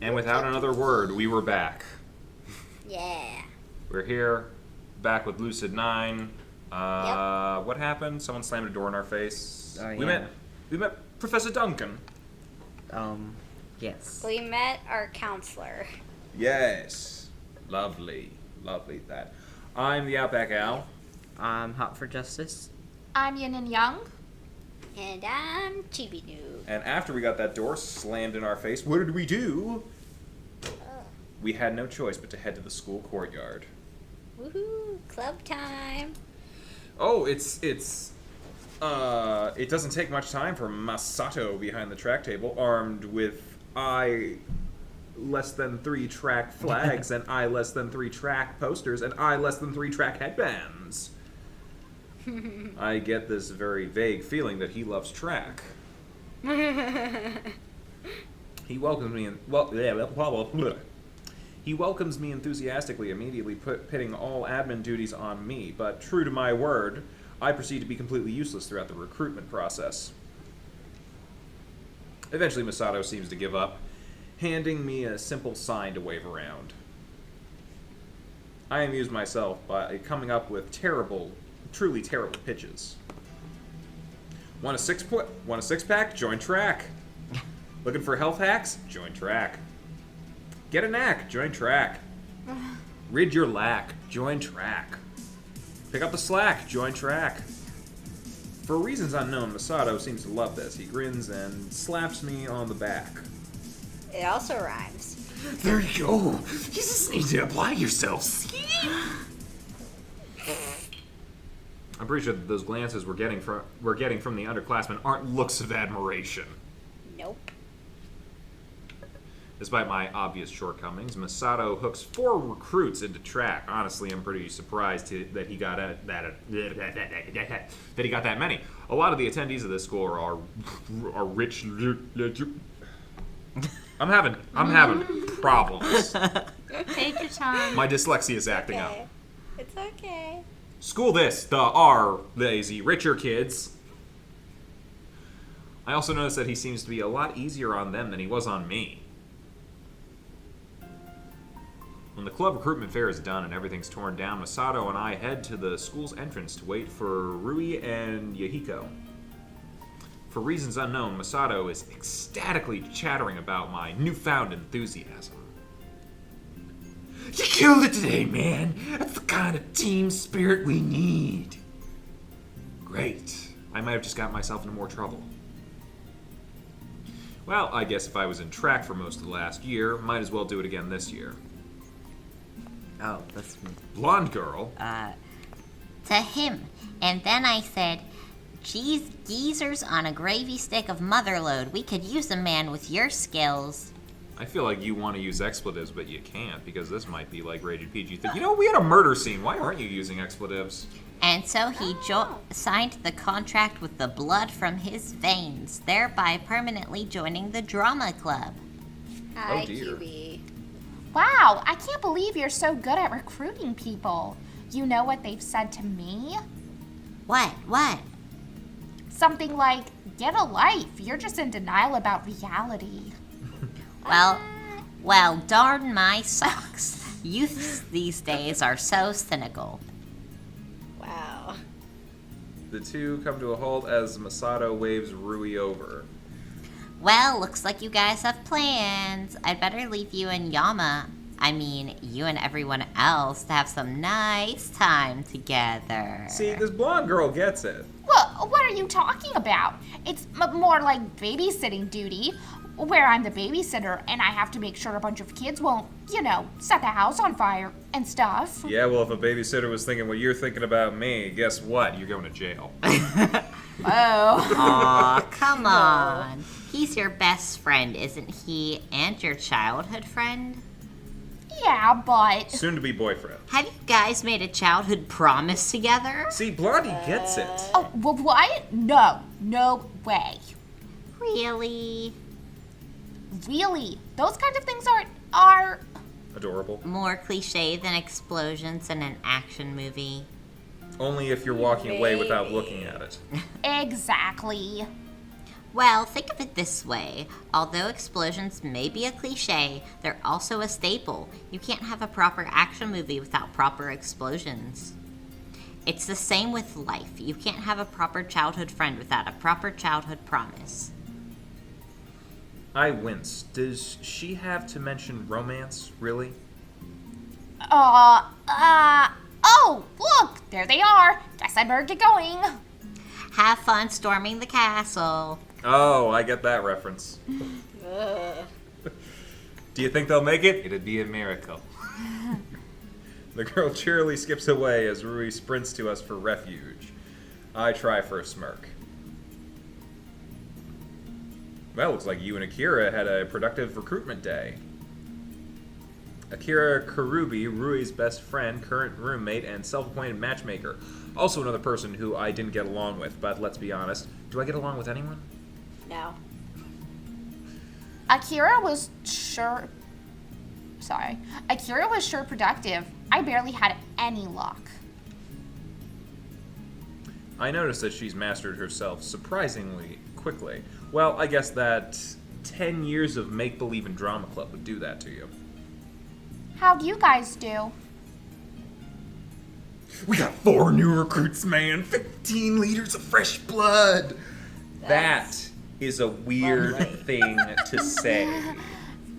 And without another word, we were back. Yeah. We're here, back with Lucid9. Yep. What happened? Someone slammed a door in our face. Oh, We yeah. met Professor Duncan. Yes. We met our counselor. Yes. Lovely that. I'm the Outback Al. I'm hot for justice. I'm Yin&Jung. And I'm Chibi Noob. And after we got that door slammed in our face, what did we do? We had no choice but to head to the school courtyard. Woohoo! Club time. Oh, it doesn't take much time for Masato behind the track table, armed with less than 3 track flags and less than 3 track posters and less than 3 track headbands. I get this very vague feeling that he loves track. He welcomes me He welcomes me enthusiastically, immediately pitting all admin duties on me, but true to my word, I proceed to be completely useless throughout the recruitment process. Eventually, Masato seems to give up, handing me a simple sign to wave around. I amused myself by coming up with truly terrible pitches. Want a six-pack? Join track. Looking for health hacks? Join track. Get a knack? Join track. Rid your lack? Join track. Pick up the slack? Join track. For reasons unknown, Masato seems to love this. He grins and slaps me on the back. It also rhymes. There you go. You just need to apply yourself. See? I'm pretty sure that those glances we're getting from the underclassmen aren't looks of admiration. Nope. Despite my obvious shortcomings, Masato hooks 4 recruits into track. Honestly, I'm pretty surprised that he got that he got that many. A lot of the attendees of this school are rich. I'm having problems. Take your time. My dyslexia is acting up. It's okay. School this, the R lazy richer kids. I also noticed that he seems to be a lot easier on them than he was on me. When the club recruitment fair is done and everything's torn down, Masato and I head to the school's entrance to wait for Rui and Yahiko. For reasons unknown, Masato is ecstatically chattering about my newfound enthusiasm. You killed it today, man! That's the kind of team spirit we need! Great. I might have just got myself into more trouble. Well, I guess if I was in track for most of the last year, might as well do it again this year. Oh, that's me. Blonde girl. To him. And then I said, geez, geezers on a gravy stick of motherload. We could use a man with your skills. I feel like you want to use expletives, but you can't, because this might be like rated PG. You know, we had a murder scene. Why aren't you using expletives? And so he signed the contract with the blood from his veins, thereby permanently joining the drama club. Hi, Oh, dear. Kiwi. Wow, I can't believe you're so good at recruiting people. You know what they've said to me? What? Something like, get a life. You're just in denial about reality. Well, darn my socks. Youths these days are so cynical. Wow. The two come to a halt as Masato waves Rui over. Well, looks like you guys have plans. I'd better leave you and you and everyone else to have some nice time together. See, this blonde girl gets it. Well, what are you talking about? It's more like babysitting duty, where I'm the babysitter and I have to make sure a bunch of kids won't, set the house on fire and stuff. Yeah, well, if a babysitter was thinking what you're thinking about me, guess what? You're going to jail. Oh. Aw, come on. He's your best friend, isn't he? And your childhood friend? Yeah, but... Soon-to-be boyfriend. Have you guys made a childhood promise together? See, Blondie gets it. Oh, well, what? No way. Really? Really? Those kind of things are... Adorable. More cliche than explosions in an action movie. Only if you're walking away without looking at it. Exactly. Well, think of it this way. Although explosions may be a cliche, they're also a staple. You can't have a proper action movie without proper explosions. It's the same with life. You can't have a proper childhood friend without a proper childhood promise. I wince. Does she have to mention romance, really? Oh, look, there they are. Guess I better get going. Have fun storming the castle. Oh, I get that reference. Ugh. Do you think they'll make it? It'd be a miracle. The girl cheerily skips away as Rui sprints to us for refuge. I try for a smirk. Well, looks like you and Akira had a productive recruitment day. Akira Karubi, Rui's best friend, current roommate, and self-appointed matchmaker. Also another person who I didn't get along with, but let's be honest. Do I get along with anyone? No. Akira was sure productive. I barely had any luck. I noticed that she's mastered herself surprisingly quickly. Well, I guess that 10 years of make-believe and drama club would do that to you. How'd you guys do? We got 4 new recruits, man. 15 liters of fresh blood. That is a weird lovely. thing to say.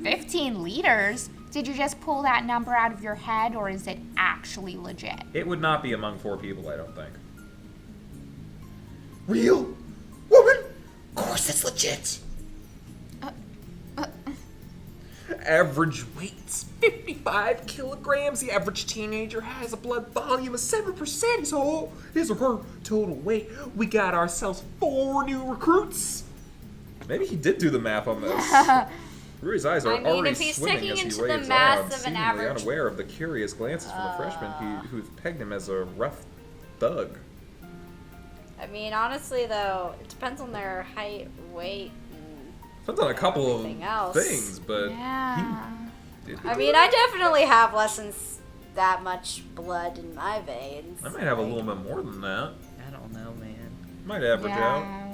15 liters? Did you just pull that number out of your head, or is it actually legit? It would not be among 4 people, I don't think. Real? Woman? Of course it's legit. Average weight's 55 kilograms. The average teenager has a blood volume of 7%. So his or her total weight. We got ourselves 4 new recruits. Maybe he did do the math on this. Rui's eyes are I mean, already if he's swimming taking as he into the waves math on, of an seemingly average- unaware of the curious glances from the freshman who's pegged him as a rough thug. I mean, honestly, though, it depends on their height, weight, Depends on a couple of everything else. things, but Yeah. I mean, I definitely have less than that much blood in my veins. I might have a little bit more than that. I don't know, man. Might average out. Yeah.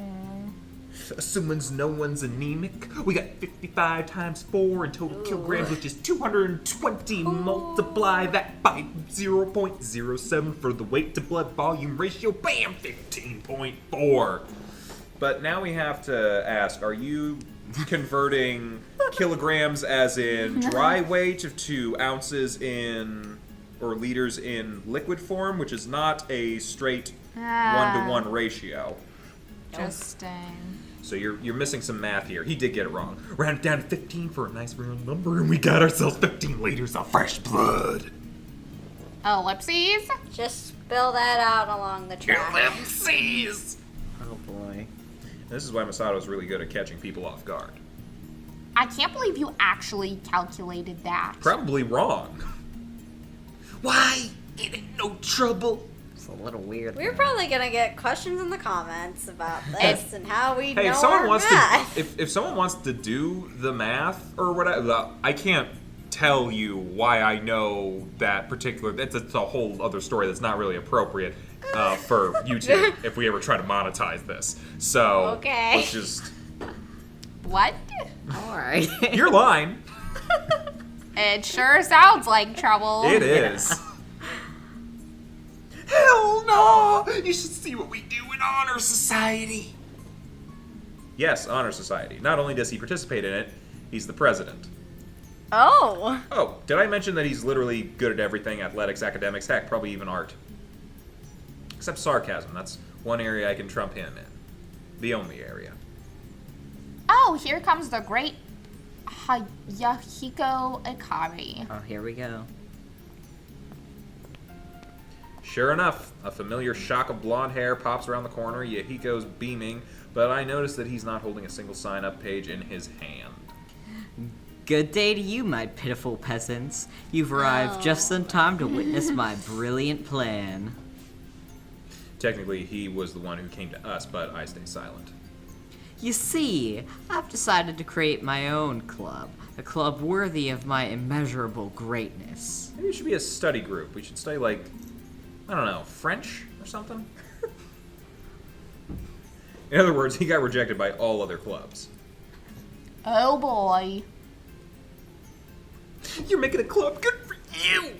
Assuming no one's anemic, we got 55 times 4 in total kilograms, which is 220. Multiply that by 0.07 for the weight to blood volume ratio. Bam! 15.4. But now we have to ask, are you converting kilograms as in dry weight to ounces in, or liters in liquid form, which is not a straight 1-to-1 ratio? Interesting. So you're missing some math here. He did get it wrong. Round it down to 15 for a nice round number, and we got ourselves 15 liters of fresh blood. Ellipses? Just spill that out along the track. Ellipses! Oh boy. This is why Masato is really good at catching people off guard. I can't believe you actually calculated that. Probably wrong. Why? It ain't no trouble. It's a little weird. We're though. probably gonna get questions in the comments about this and how we Hey, know if someone our wants math. to, if someone wants to do the math or whatever, I can't tell you why I know that particular. It's a whole other story that's not really appropriate for YouTube if we ever try to monetize this. So Okay. let's just What? Alright. your line. It sure sounds like trouble. It is. Hell no! You should see what we do in Honor Society. Yes, Honor Society. Not only does he participate in it, he's the president. Oh. Oh, did I mention that he's literally good at everything? Athletics, academics, heck, probably even art. Except sarcasm. That's one area I can trump him in. The only area. Oh, here comes the great Yahiko Ikari. Oh, here we go. Sure enough, a familiar shock of blonde hair pops around the corner. Yahiko's beaming, but I notice that he's not holding a single sign-up page in his hand. Good day to you, my pitiful peasants. You've arrived just in time to witness my brilliant plan. Technically, he was the one who came to us, but I stay silent. You see, I've decided to create my own club. A club worthy of my immeasurable greatness. Maybe it should be a study group. We should study, like, I don't know, French or something? In other words, he got rejected by all other clubs. Oh boy. You're making a club? Good for you!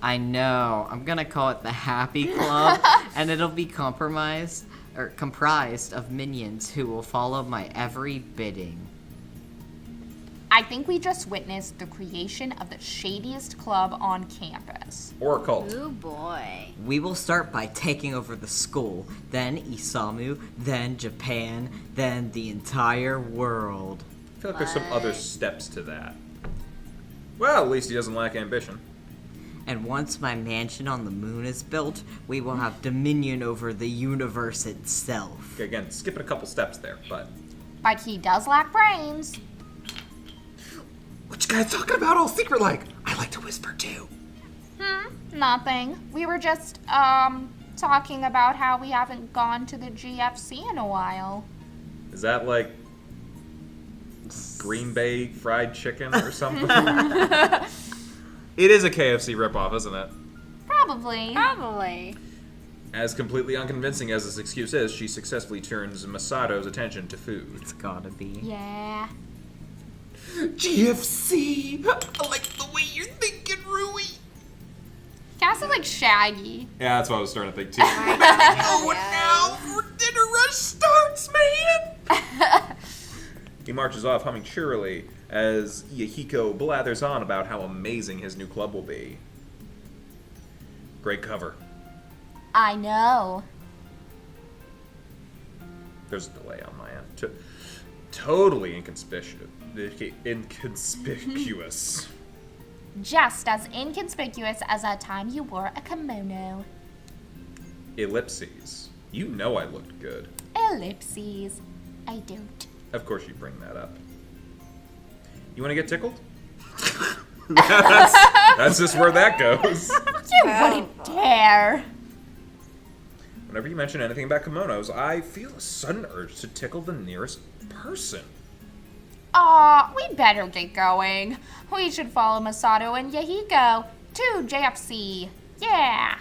I know. I'm gonna call it the Happy Club, and it'll be comprised of minions who will follow my every bidding. I think we just witnessed the creation of the shadiest club on campus. Or a cult. Ooh boy. We will start by taking over the school, then Isamu, then Japan, then the entire world. I feel like there's some other steps to that. Well, at least he doesn't lack ambition. And once my mansion on the moon is built, we will have dominion over the universe itself. Okay, again, skipping a couple steps there, but... But he does lack brains. What you guys talking about all secret like? I like to whisper too. Nothing. We were just, talking about how we haven't gone to the GFC in a while. Is that like Green Bay fried chicken or something? It is a KFC ripoff, isn't it? Probably. Probably. As completely unconvincing as this excuse is, she successfully turns Masato's attention to food. It's gotta be. Yeah. GFC! I like the way you're thinking, Rui! Kind of like Shaggy. Yeah, that's what I was starting to think too. Oh, now for dinner rush starts, man! He marches off humming cheerily as Yahiko blathers on about how amazing his new club will be. Great cover. I know. There's a delay on my end. Totally inconspicuous. Just as inconspicuous as that time you wore a kimono. Ellipses. You know I looked good. Ellipses. I don't. Of course you bring that up. You want to get tickled? that's just where that goes. You wouldn't dare. Whenever you mention anything about kimonos, I feel a sudden urge to tickle the nearest person. Aw, we better get going. We should follow Masato and Yahiko to JFC. Yeah.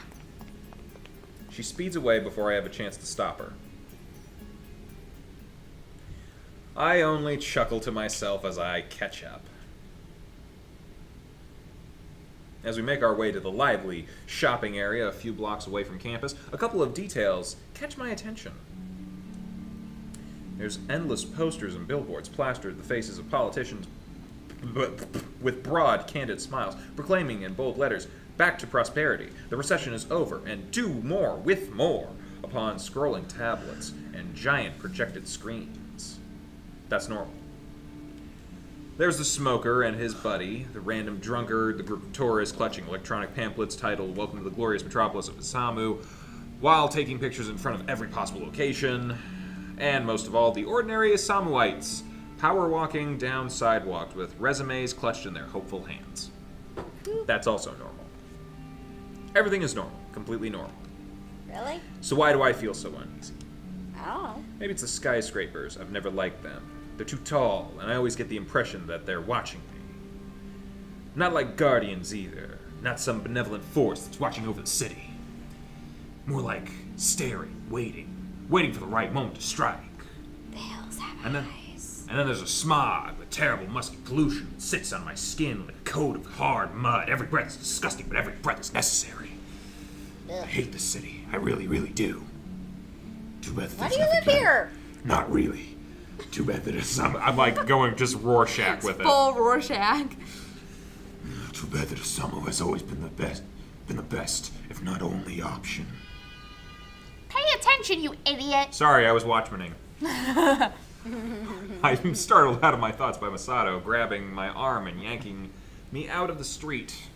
She speeds away before I have a chance to stop her. I only chuckle to myself as I catch up. As we make our way to the lively shopping area a few blocks away from campus, a couple of details catch my attention. There's endless posters and billboards plastered the faces of politicians with broad, candid smiles, proclaiming in bold letters, "Back to prosperity. The recession is over, and do more with more," upon scrolling tablets and giant projected screens. That's normal. There's the smoker and his buddy, the random drunkard, the group of tourists clutching electronic pamphlets titled "Welcome to the Glorious Metropolis of Isamu," while taking pictures in front of every possible location. And most of all, the ordinary Isamuites, power walking down sidewalks with resumes clutched in their hopeful hands. That's also normal. Everything is normal, completely normal. Really? So why do I feel so uneasy? I don't know. Maybe it's the skyscrapers. I've never liked them. They're too tall, and I always get the impression that they're watching me. Not like guardians either. Not some benevolent force that's watching over the city. More like staring, waiting for the right moment to strike. The hills have And then, eyes. and then there's a smog, the terrible musky pollution that sits on my skin like a coat of hard mud. Every breath is disgusting, but every breath is necessary. I hate the city. I really, really do. Too bad Why do you live here? Not really. Too bad that it's I'm like going just Rorschach with it. Full Rorschach. Too bad that Isamu has always been the best, if not only option. Pay attention, you idiot. Sorry, I was watchmaning. I'm startled out of my thoughts by Masato grabbing my arm and yanking me out of the street.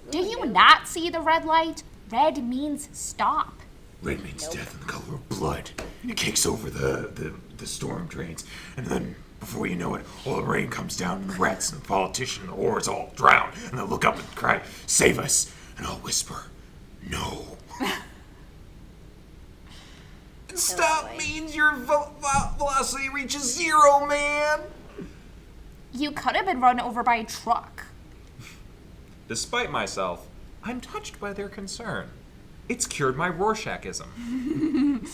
Do you not see the red light? Red means stop. Red means death in the color of blood. It kicks over the storm drains, and then before you know it, all the rain comes down, and the rats and the politician and the whores all drown, and they'll look up and cry, "Save us!" And I'll whisper, "No." And stop means your velocity reaches 0, man! You could have been run over by a truck. Despite myself, I'm touched by their concern. It's cured my Rorschachism.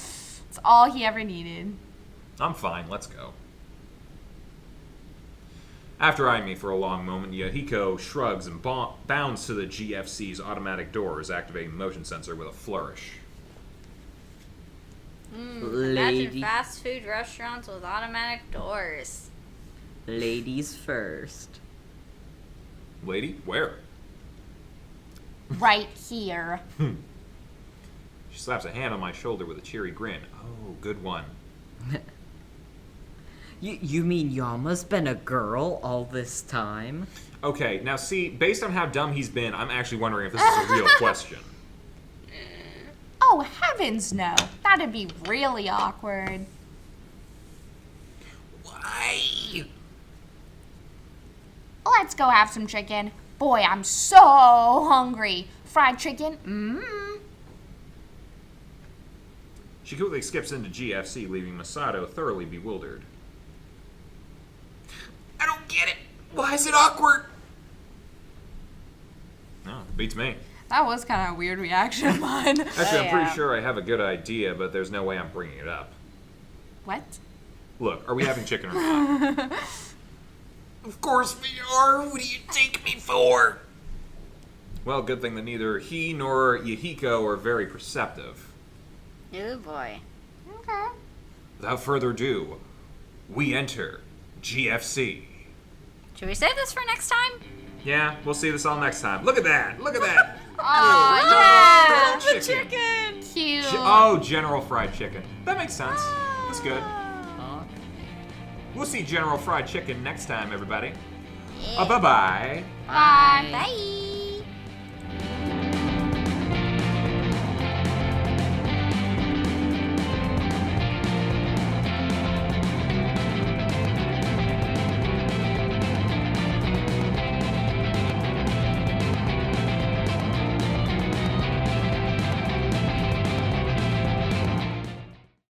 It's all he ever needed. I'm fine, let's go. After eyeing me for a long moment, Yahiko shrugs and bounds to the GFC's automatic doors, activating the motion sensor with a flourish. Imagine Lady, fast food restaurants with automatic doors. ladies first. Lady, where? Right here. She slaps a hand on my shoulder with a cheery grin. Oh, good one. You mean Yama's been a girl all this time? Okay, now see, based on how dumb he's been, I'm actually wondering if this is a real question. Oh, heavens no. That'd be really awkward. Why? Let's go have some chicken. Boy, I'm so hungry. Fried chicken? Mmm. She quickly skips into GFC, leaving Masato thoroughly bewildered. I don't get it. Why is it awkward? No, beats me. That was kind of a weird reaction of mine. Actually, I'm pretty Yeah. sure I have a good idea, but there's no way I'm bringing it up. What? Look, are we having chicken or not? Of course we are. What do you take me for? Well, good thing that neither he nor Yahiko are very perceptive. Oh boy. Okay. Without further ado, we enter GFC. Should we save this for next time? Yeah, we'll see this all next time. Look at that! Look at that! Oh, yeah! the chicken! Cute. Oh, General Fried Chicken. That makes sense. That's good. We'll see General Fried Chicken next time, everybody. Yeah. Bye-bye. Bye. Bye.